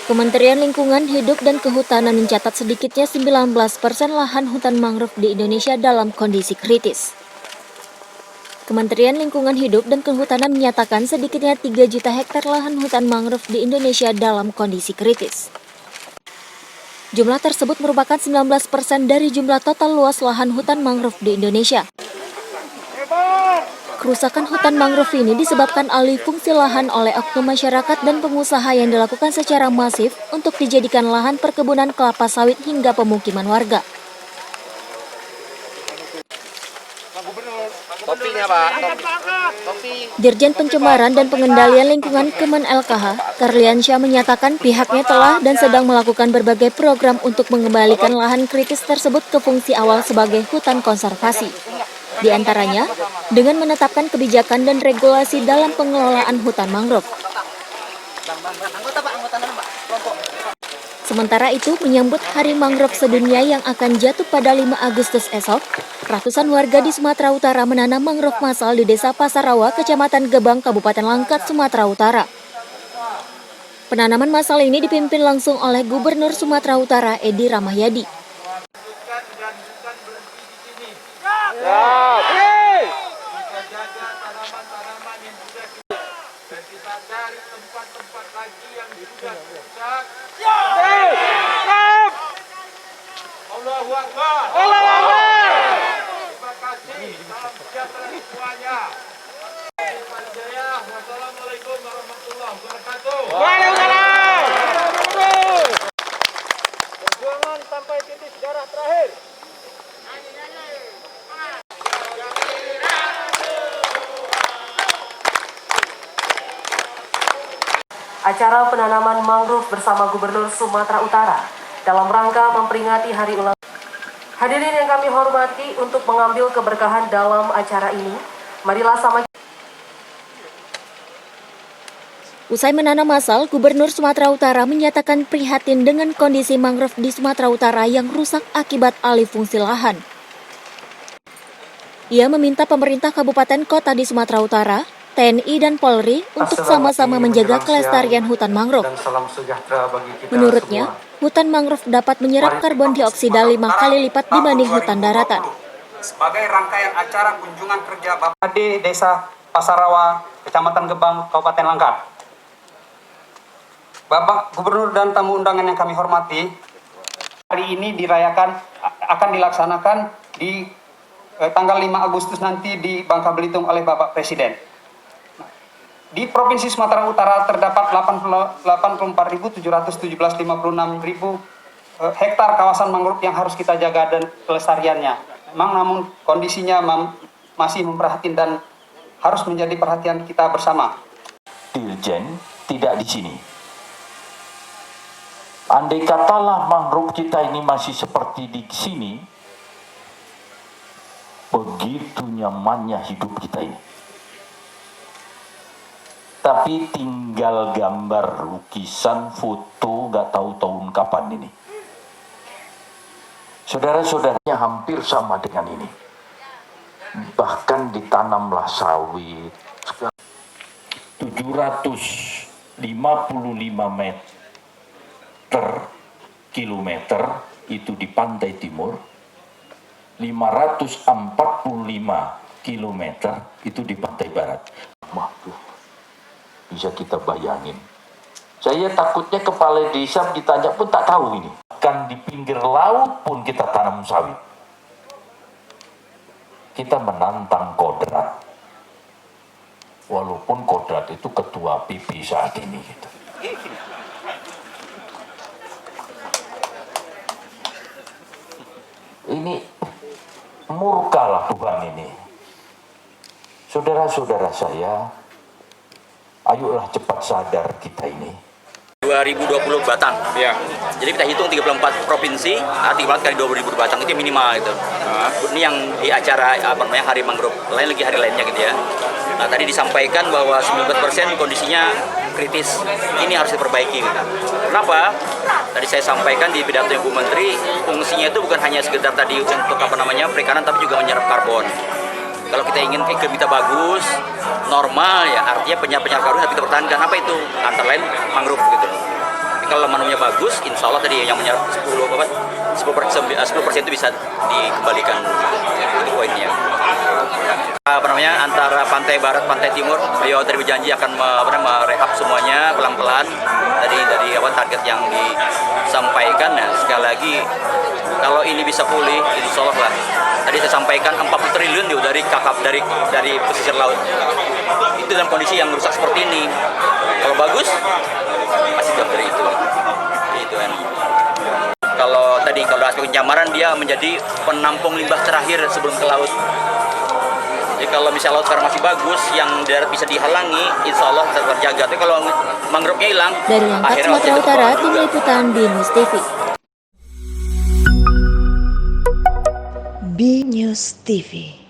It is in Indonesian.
Kementerian Lingkungan Hidup dan Kehutanan mencatat sedikitnya 19% lahan hutan mangrove di Indonesia dalam kondisi kritis. Kementerian Lingkungan Hidup dan Kehutanan menyatakan sedikitnya 3 juta hektar lahan hutan mangrove di Indonesia dalam kondisi kritis. Jumlah tersebut merupakan 19% dari jumlah total luas lahan hutan mangrove di Indonesia. Kerusakan hutan mangrove ini disebabkan alih fungsi lahan oleh oknum masyarakat dan pengusaha yang dilakukan secara masif untuk dijadikan lahan perkebunan kelapa sawit hingga pemukiman warga. Dirjen Pencemaran dan Pengendalian Lingkungan Kemen LKH, Karliansyah menyatakan pihaknya telah dan sedang melakukan berbagai program untuk mengembalikan lahan kritis tersebut ke fungsi awal sebagai hutan konservasi. Di antaranya, dengan menetapkan kebijakan dan regulasi dalam pengelolaan hutan mangrove. Sementara itu, menyambut Hari Mangrove Sedunia yang akan jatuh pada 5 Agustus esok, ratusan warga di Sumatera Utara menanam mangrove massal di Desa Pasarawa, Kecamatan Gebang, Kabupaten Langkat, Sumatera Utara. Penanaman massal ini dipimpin langsung oleh Gubernur Sumatera Utara, Edi Rahmayadi. Kita cari tempat-tempat lagi yang sudah rusak. Allahu Akbar. Terima kasih. Salam sejahtera semuanya. Wassalamualaikum warahmatullahi wabarakatuh. Waalaikumsalam. Perjuangan sampai titik sejarah terakhir. Acara penanaman mangrove bersama Gubernur Sumatera Utara dalam rangka memperingati Hari Ulang. Hadirin yang kami hormati, untuk mengambil keberkahan dalam acara ini, marilah sama. Usai menanam massal, Gubernur Sumatera Utara menyatakan prihatin dengan kondisi mangrove di Sumatera Utara yang rusak akibat alih fungsi lahan. Ia meminta pemerintah kabupaten kota di Sumatera Utara, TNI dan Polri untuk sama-sama menjaga kelestarian hutan mangrove. Menurutnya, hutan mangrove dapat menyerap karbon dioksida 5 kali lipat dibanding hutan daratan. Sebagai rangkaian acara kunjungan kerja Bapak di Desa Pasarawa, Kecamatan Gebang, Kabupaten Langkat. Bapak Gubernur dan tamu undangan yang kami hormati, hari ini akan dilaksanakan di tanggal 5 Agustus nanti di Bangka Belitung oleh Bapak Presiden. Di Provinsi Sumatera Utara terdapat 84.717,56.000 hektar kawasan mangrove yang harus kita jaga dan kelestariannya. Namun kondisinya masih memprihatinkan dan harus menjadi perhatian kita bersama. Dirjen tidak di sini. Andai katalah mangrove kita ini masih seperti di sini, begitu nyamannya hidup kita ini. Tapi tinggal gambar, lukisan, foto, nggak tahu tahun kapan ini. Saudara-saudaranya hampir sama dengan ini. Bahkan ditanamlah sawit. 755 meter kilometer itu di pantai timur. 545 kilometer itu di pantai barat. Maaf. Bisa kita bayangin. Saya takutnya kepala desa ditanya pun tak tahu ini. Kan di pinggir laut pun kita tanam sawit. Kita menantang kodrat. Walaupun kodrat itu ketua PP saat ini. Gitu. Ini murkalah Tuhan ini. Saudara-saudara saya, ayolah cepat sadar kita ini. 2020 batang. Ya. Jadi kita hitung 34 provinsi, 34 kali 20.000 batang itu minimal gitu. Ini yang di acara Hari Mangrove, lain lagi hari lainnya gitu ya. Nah, tadi disampaikan bahwa 19% kondisinya kritis. Ini harus diperbaiki gitu. Kenapa? Tadi saya sampaikan di pidato Ibu Menteri, fungsinya itu bukan hanya sekedar tadi untuk perikanan, tapi juga menyerap karbon. Kalau kita ingin iklim kita bagus, normal ya, artinya penyerapan karbon harus kita pertahankan. Apa itu? Antara lain mangrove gitu. kalau manunya bagus, insya Allah tadi yang menyerap 10% itu bisa dikembalikan, itu poinnya. Antara pantai barat, pantai timur, beliau tadi berjanji akan merehab semuanya pelan-pelan dari target yang disampaikan. Nah, sekali lagi kalau ini bisa pulih, insya Allah lah. Tadi saya sampaikan 40 triliun dari pesisir laut. Itu dalam kondisi yang rusak seperti ini. Kalau bagus, pasti jauh dari itu. Itu kan. Kalau aspek pencemaran, dia menjadi penampung limbah terakhir sebelum ke laut. Jadi kalau misalnya laut sekarang masih bagus, yang darat bisa dihalangi, insya Allah tetap terjaga. Tapi kalau mangrove-nya hilang, Dari Langkat, Sumatera Utara, Tim Liputan BNews TV. BNews TV.